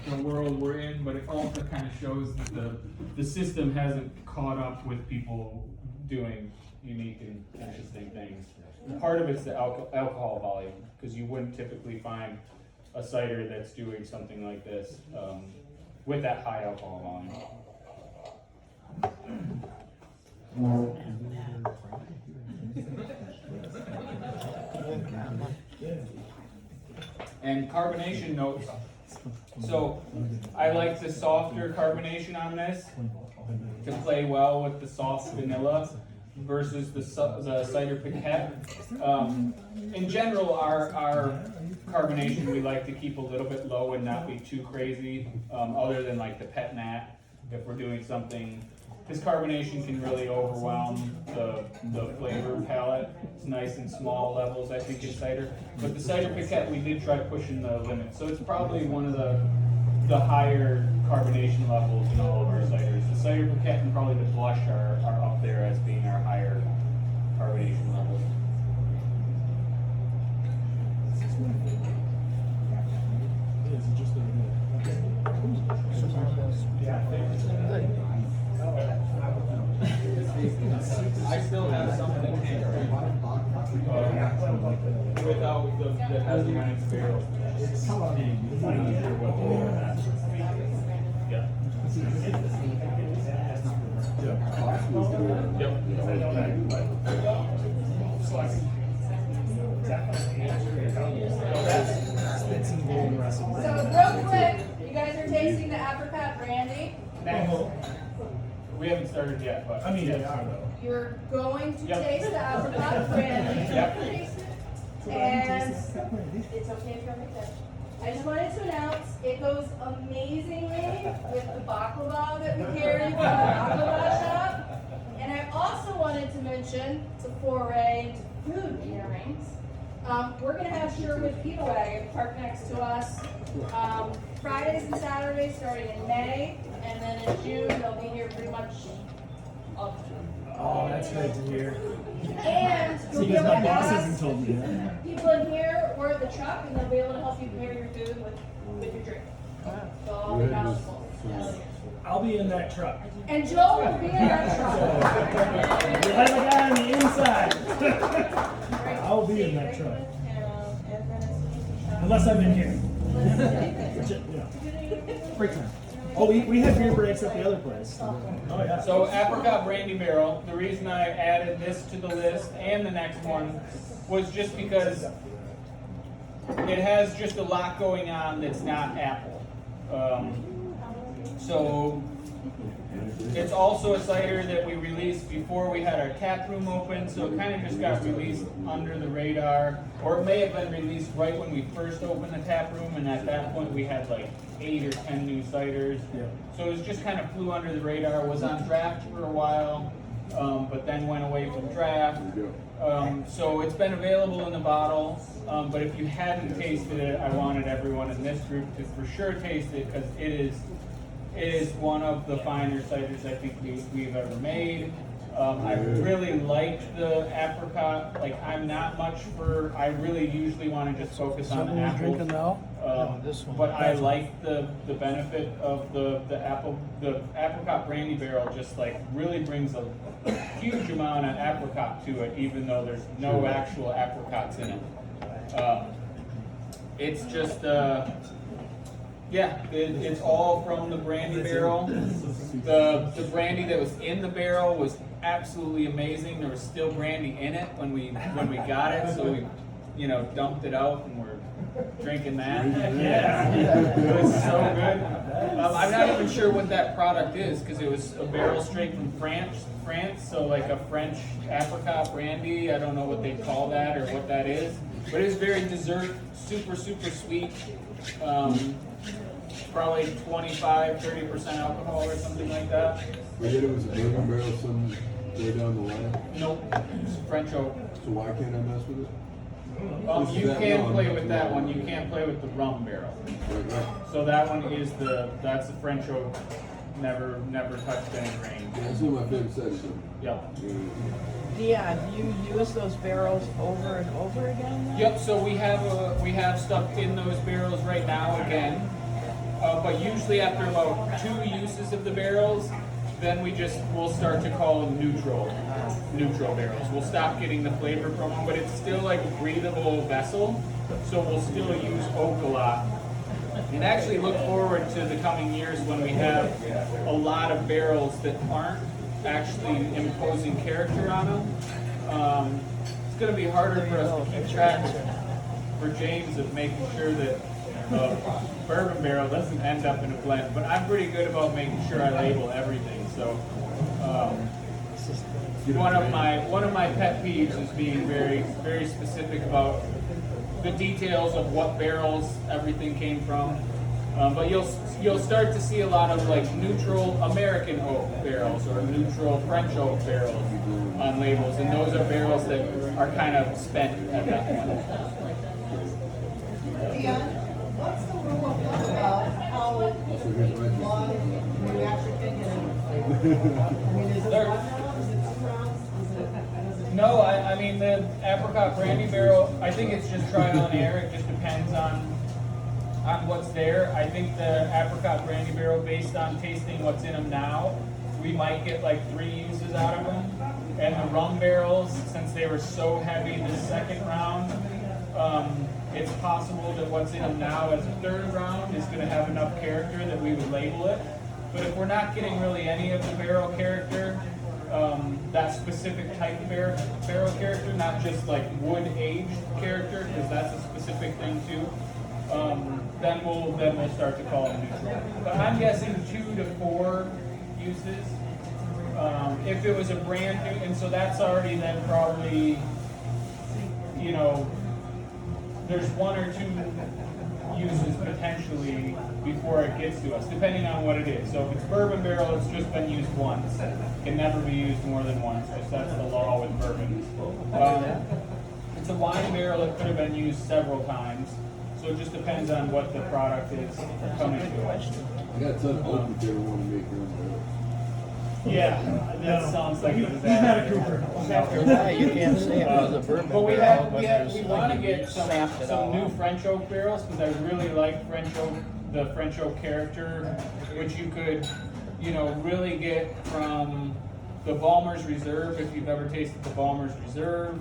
the world we're in, but it also kind of shows that the system hasn't caught up with people doing unique and interesting things. And part of it's the alcohol volume, because you wouldn't typically find a cider that's doing something like this with that high alcohol volume. And carbonation notes. So I like the softer carbonation on this to play well with the soft vanilla versus the Cider Piquette. In general, our carbonation we like to keep a little bit low and not be too crazy, other than like the pet nat. If we're doing something, this carbonation can really overwhelm the flavor palette. It's nice and small levels, I think, in cider. But the Cider Piquette, we did try pushing the limit. So it's probably one of the higher carbonation levels in all of our ciders. The Cider Piquette and probably the Blush are up there as being our higher carbonation levels. I still have some in the tank without that has the one in barrel. Yeah. So real quick, you guys are tasting the apricot brandy. We haven't started yet, but I mean, they are though. You're going to Yep. taste the apricot brandy. Yep. And it's okay if you're like that. I just wanted to announce it goes amazingly with the baklava that we carry from the baklava shop. And I also wanted to mention, to foray into food pairings, we're going to have Sherwood Pita Wagon parked next to us Fridays and Saturdays starting in May, and then in June they'll be here pretty much all the time. Oh, that's great to hear. And So you'll you be guys, able my to boss ask hasn't told me that. people in here or at the truck, and they'll be able to help you pair your food with your drink. So all the mouthfuls. I'll be in that truck. And Joel will be in that truck. You'll have a guy on the inside. I'll be in that truck. Unless I'm in here. Which, you know, break time. Oh, we had beer breaks at the other place. Oh, yeah. So apricot brandy barrel, the reason I added this to the list and the next one was just because it has just a lot going on that's not apple. So it's also a cider that we released before we had our tap room open, so it kind of just got released under the radar, or it may have been released right when we first opened the tap room, and at that point we had like 8 or 10 new ciders. Yeah. So it was just kind of flew under the radar, was on draft for a while, but then went away from draft. So it's been available in the bottle, but if you hadn't tasted it, I wanted everyone in this group to for sure taste it, because it is one of the finer ciders I think we've ever made. I really liked the apricot. Like, I'm not much for, I really usually want to just focus on the apples. But I like the benefit of the apricot brandy barrel. Just like really brings a huge amount of apricot to it, even though there's no actual apricots in it. It's just yeah, it's all from the brandy barrel. The brandy that was in the barrel was absolutely amazing. There was still brandy in it when we got it, so we dumped it out and we're drinking that. Yeah, it was so good. I'm not even sure what that product is, because it was a barrel straight from France. So like a French apricot brandy. I don't know what they call that or what that is, but it's very dessert, super sweet. Probably 25-30% alcohol or something like that. We did it was a bourbon barrel somewhere down the line. Nope, it's French oak. So why can't I mess with it? You can play with that one. You can't play with the rum barrel. Right. So that one is that's the French oak. Never touched any grain. That's one of my favorite ciders. Yep. Dion, do you use those barrels over and over again? Yep. So we have stuff in those barrels right now again. but usually after about 2 uses of the barrels, then we'll start to call them neutral barrels. We'll stop getting the flavor from them, but it's still like a breathable vessel, so we'll still use oak a lot. And actually look forward to the coming years when we have a lot of barrels that aren't actually imposing character on them. It's going to be harder for us to keep track for James of making sure that bourbon barrel doesn't end up in a blend, but I'm pretty good about making sure I label everything. So one of my pet peeves is being very, very specific about the details of what barrels everything came from. But you'll start to see a lot of like neutral American oak barrels or neutral French oak barrels on labels, and those are barrels that are kind of spent at that point. Dion, what's the rule of thumb about how long you actually think it is? I mean, is it 1 round? Is it 2 rounds? No, I mean the apricot brandy barrel, I think it's just trial and error. It just depends on what's there. I think the apricot brandy barrel, based on tasting what's in them now, we might get like 3 uses out of them. And the rum barrels, since they were so heavy the second round, it's possible that what's in them now as a 3rd round is going to have enough character that we would label it. But if we're not getting really any of the barrel character, that specific type of barrel character, not just like wood aged character, because that's a specific thing too, then we'll start to call them neutral. But I'm guessing 2 to 4 uses. If it was a brand new, and so that's already then probably, you know, there's 1 or 2 uses potentially before it gets to us, depending on what it is. So if it's bourbon barrel, it's just been used once. It can never be used more than once, because that's the law with bourbon. It's a wine barrel, it could have been used several times. So it just depends on what the product is coming to. I got a ton of oak that they don't want to make their own barrel. Yeah, that sounds like a He's not a disaster. cooper. After that, you can't say it was a bourbon But we barrel, but there's want to like get you snapped it some all new off. French oak barrels, because I really like the French oak character, which you could, you know, really get from the Balmer's Reserve, if you've ever tasted the Balmer's Reserve.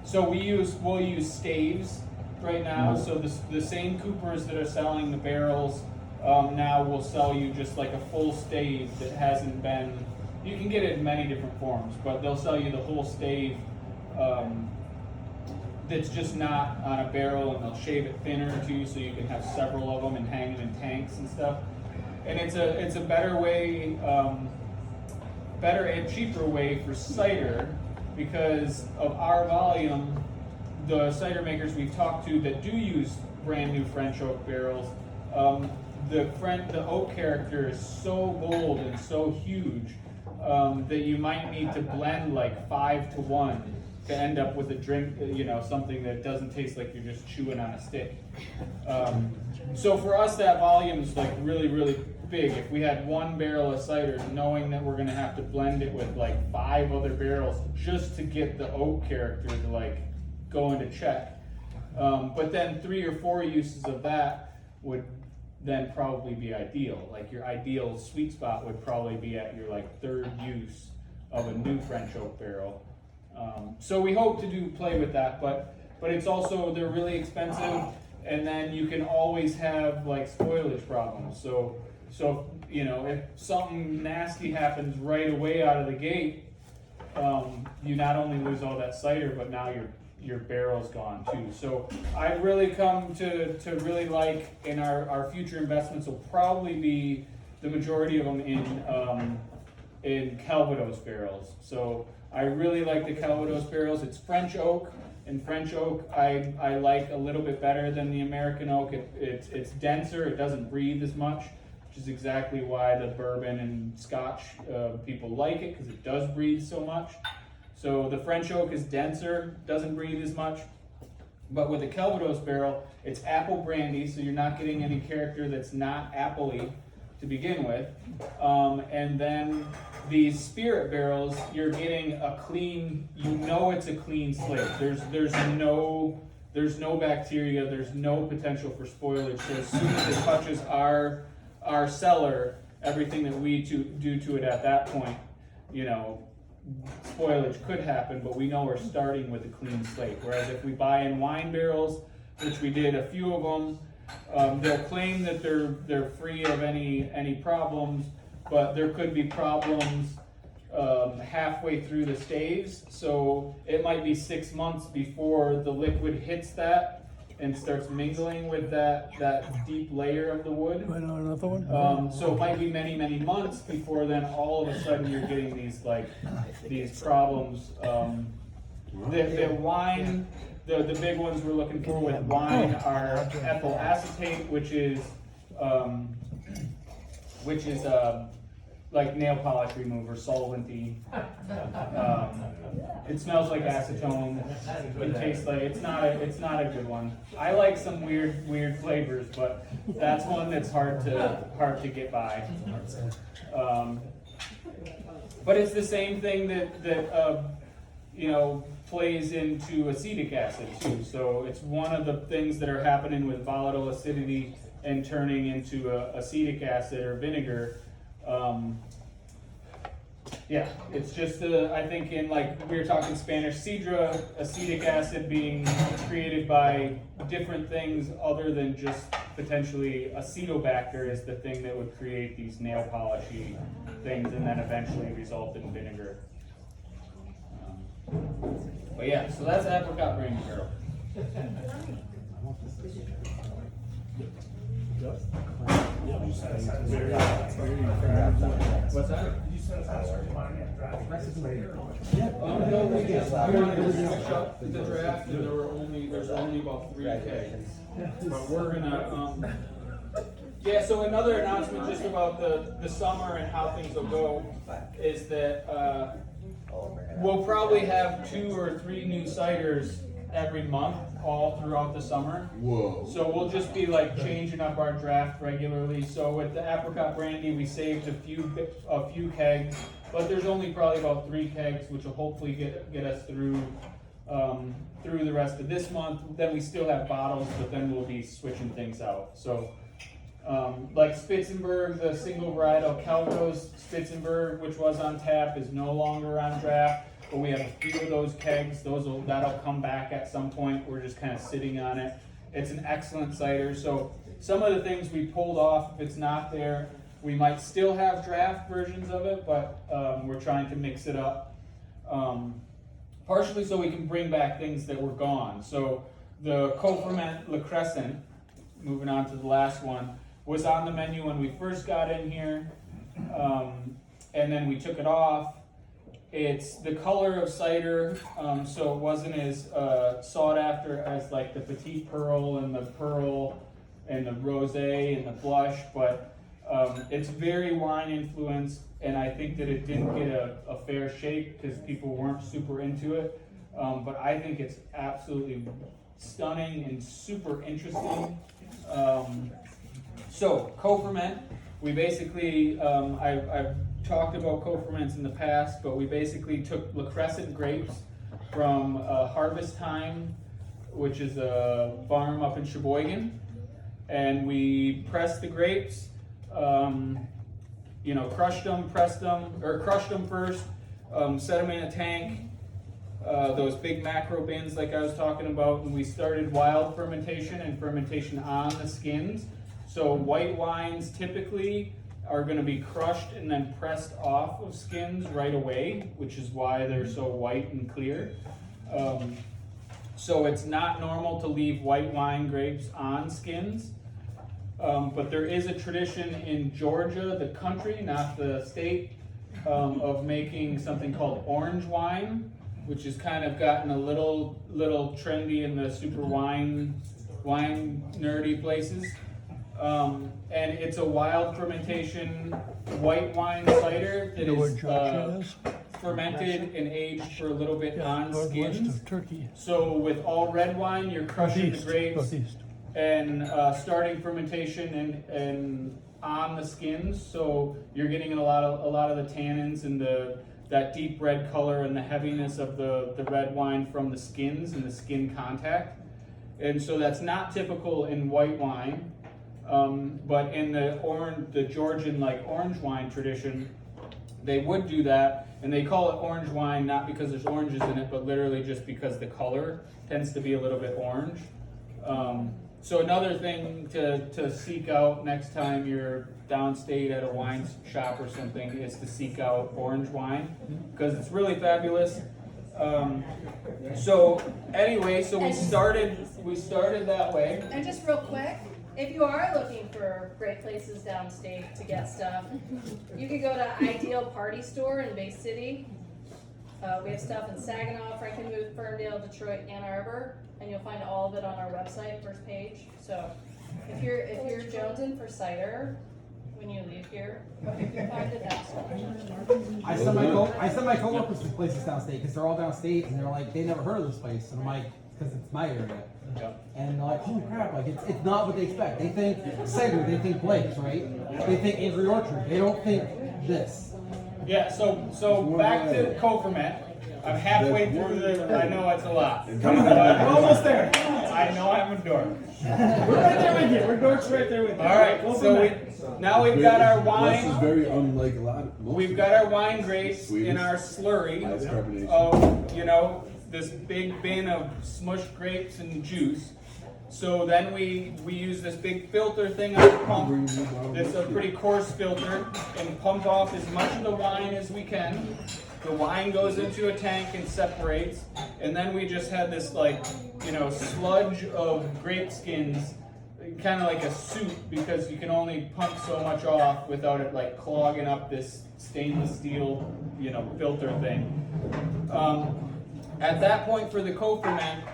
So we'll use staves right now. So the same coopers that are selling the barrels now will sell you just like a full stave that hasn't been, you can get it in many different forms, but they'll sell you the whole stave that's just not on a barrel, and they'll shave it thinner too, so you can have several of them and hang them in tanks and stuff. And it's a better way, better and cheaper way for cider, because of our volume. The cider makers we've talked to that do use brand new French oak barrels, the oak character is so bold and so huge that you might need to blend like 5 to 1 to end up with a drink, you know, something that doesn't taste like you're just chewing on a stick. So for us, that volume is like really, really big. If we had 1 barrel of cider, knowing that we're going to have to blend it with like 5 other barrels just to get the oak character to like go into check. But then 3 or 4 uses of that would then probably be ideal. Like your ideal sweet spot would probably be at your like 3rd use of a new French oak barrel. So we hope to play with that, but it's also, they're really expensive, and then you can always have like spoilage problems. So you know, if something nasty happens right away out of the gate, you not only lose all that cider, but now your barrel's gone too. So I've really come to really like, in our future investments will probably be the majority of them in Calvados barrels. So I really like the Calvados barrels. It's French oak, and French oak I like a little bit better than the American oak. It's denser, it doesn't breathe as much, which is exactly why the bourbon and Scotch people like it, because it does breathe so much. So the French oak is denser, doesn't breathe as much. But with the Calvados barrel, it's apple brandy, so you're not getting any character that's not appley to begin with. And then these spirit barrels, you're getting a clean, you know it's a clean slate. There's there's no bacteria, there's no potential for spoilage. So as soon as it touches our cellar, everything that we do to it at that point, you know, spoilage could happen, but we know we're starting with a clean slate. Whereas if we buy in wine barrels, which we did a few of them, they'll claim that they're free of any problems, but there could be problems halfway through the staves. So it might be 6 months before the liquid hits that and starts mingling with that deep layer of the wood. Another one? So it might be many months before then all of a sudden you're getting these problems. The wine, the big ones we're looking for with wine are ethyl acetate, which is like nail polish remover, solventy. It smells like acetone. It tastes like it's not a good one. I like some weird flavors, but that's one that's hard to get by. But it's the same thing that you know, plays into acetic acid too. So it's one of the things that are happening with volatile acidity and turning into acetic acid or vinegar. Yeah, it's just I think in, like we were talking Spanish Sidra, acetic acid being created by different things other than just potentially acetobacter is the thing that would create these nail polishy things and then eventually result in vinegar. But yeah, so that's apricot brandy barrel. What's that? No, we just wanted to switch up the draft, and there's only about 3 kegs. But we're gonna, yeah, so another announcement just about the summer and how things will go is that, we'll probably have 2 or 3 new ciders every month, all throughout the summer. Whoa. So we'll just be like changing up our draft regularly. So with the apricot brandy, we saved a few kegs, but there's only probably about 3 kegs, which will hopefully get us through the rest of this month. Then we still have bottles, but then we'll be switching things out. So like Spitzenberg, the single varietal Calgos Spitzenberg, which was on tap, is no longer on draft. But we have a few of those kegs. That'll come back at some point. We're just kind of sitting on it. It's an excellent cider. So some of the things we pulled off, if it's not there, we might still have draft versions of it, but we're trying to mix it up. Partially so we can bring back things that were gone. So the co-ferment Le Crescent, moving on to the last one, was on the menu when we first got in here, and then we took it off. It's the color of cider, so it wasn't as sought after as like the Petite Pearl and the Rosé and the Blush, but it's very wine influenced, and I think that it didn't get a fair shake because people weren't super into it. But I think it's absolutely stunning and super interesting. So co-ferment, we basically, I've talked about co-ferments in the past, but we basically took Le Crescent grapes from Harvest Time, which is a farm up in Sheboygan, and we pressed the grapes, you know, crushed them first, set them in a tank, those big macro bins like I was talking about, and we started wild fermentation and fermentation on the skins. So white wines typically are going to be crushed and then pressed off of skins right away, which is why they're so white and clear. So it's not normal to leave white wine grapes on skins, but there is a tradition in Georgia, the country, not the state, of making something called orange wine, which has kind of gotten a little trendy in the super wine nerdy places. And it's a wild fermentation white wine cider that is fermented and aged for a little bit on skins. So with all red wine, you're crushing the grapes and starting fermentation and on the skins. So you're getting a lot of the tannins and that deep red color and the heaviness of the red wine from the skins and the skin contact. and so that's not typical in white wine. But in the Georgian orange wine tradition, they would do that, and they call it orange wine not because there's oranges in it, but literally just because the color tends to be a little bit orange. So another thing to seek out next time you're downstate at a wine shop or something is to seek out orange wine, because it's really fabulous. So anyway, so we started that way. And just real quick, if you are looking for great places downstate to get stuff, you could go to Ideal Party Store in Bay City. We have stuff in Saginaw, Frankenmuth, Ferndale, Detroit, Ann Arbor, and you'll find all of it on our website, first page. So if you're jonesing for cider when you leave here, you can find it that store. I send my coworkers to places downstate because they're all downstate and they're like, they never heard of this place, and I'm like, because it's my area. Yeah. And they're like, holy crap, like it's not what they expect. They think cider, they think Blake's, right? They think Avery Orchard. They don't think this. Yeah, so back to co-ferment. I'm halfway through I know it's a lot. We're almost there. I know I'm a dork. We're right there with you. We're dorks right there with you. All right, now we've got our This is wine. very unlike a lot. We've got our wine grapes in our slurry of, this big bin of smushed grapes and juice. So then we use this big filter thing on the pump. It's a pretty coarse filter, and pump off as much of the wine as we can. The wine goes into a tank and separates, and then we just had this sludge of grape skins, kind of like a soup, because you can only pump so much off without it clogging up this stainless steel filter thing. At that point for the co-ferment,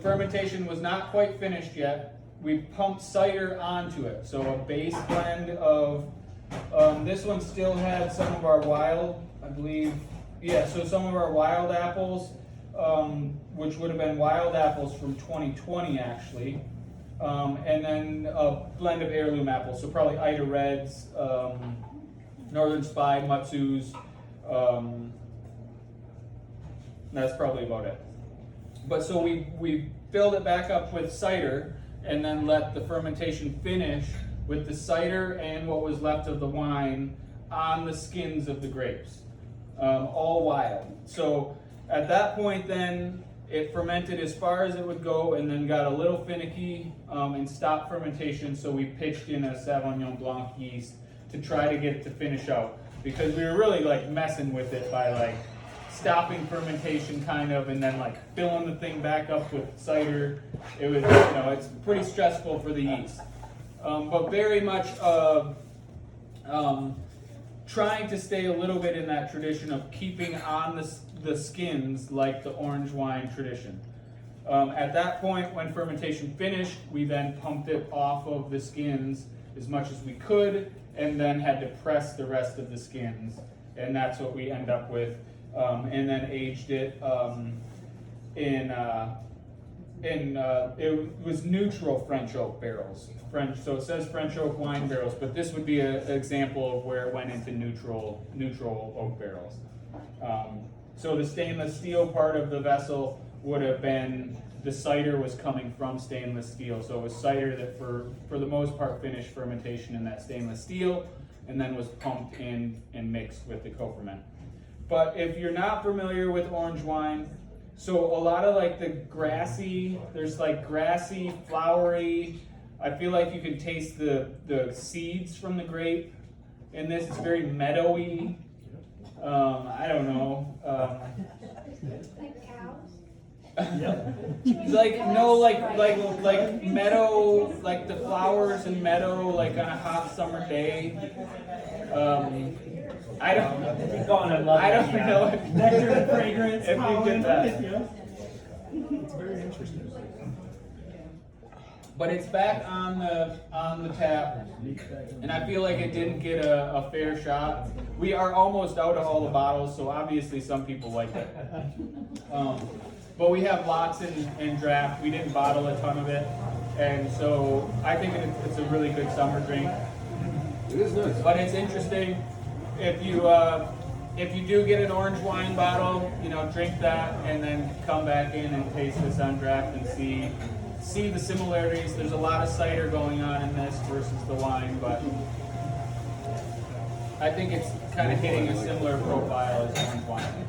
fermentation was not quite finished yet. We pumped cider onto it, so a base blend of this one still had some of our wild, I believe, so some of our wild apples, which would have been wild apples from 2020 actually, and then a blend of heirloom apples, so probably Ida Reds, Northern Spy, Matsus, that's probably about it. But so we filled it back up with cider and then let the fermentation finish with the cider and what was left of the wine on the skins of the grapes, all wild. So at that point then, it fermented as far as it would go and then got a little finicky and stopped fermentation, so we pitched in a Sauvignon Blanc yeast to try to get it to finish out, because we were really messing with it by stopping fermentation kind of, and then filling the thing back up with cider. It was, it's pretty stressful for the yeast. But very much trying to stay a little bit in that tradition of keeping on the skins like the orange wine tradition. At that point, when fermentation finished, we then pumped it off of the skins as much as we could, and then had to press the rest of the skins, and that's what we end up with. And then aged it it was neutral French oak barrels. So it says French oak wine barrels, but this would be an example of where it went into neutral oak barrels. So the stainless steel part of the vessel would have been, the cider was coming from stainless steel. So it was cider that for the most part finished fermentation in that stainless steel, and then was pumped in and mixed with the co-ferment. But if you're not familiar with orange wine, so a lot of the grassy, there's grassy, flowery, I feel like you can taste the seeds from the grape in this. It's very meadowy. I don't know. Like cows? Like meadow, like the flowers in meadow, on a hot summer day. I don't know. Nectar and fragrance. If you get that. It's very interesting. But it's back on the tap, and I feel like it didn't get a fair shot. We are almost out of all the bottles, so obviously some people like it. But we have lots in draft. We didn't bottle a ton of it, and so I think it's a really good summer drink. It is nice. But it's interesting. If you do get an orange wine bottle, drink that and then come back in and taste this on draft and see see the similarities. There's a lot of cider going on in this versus the wine, but I think it's kind of hitting a similar profile as orange wine.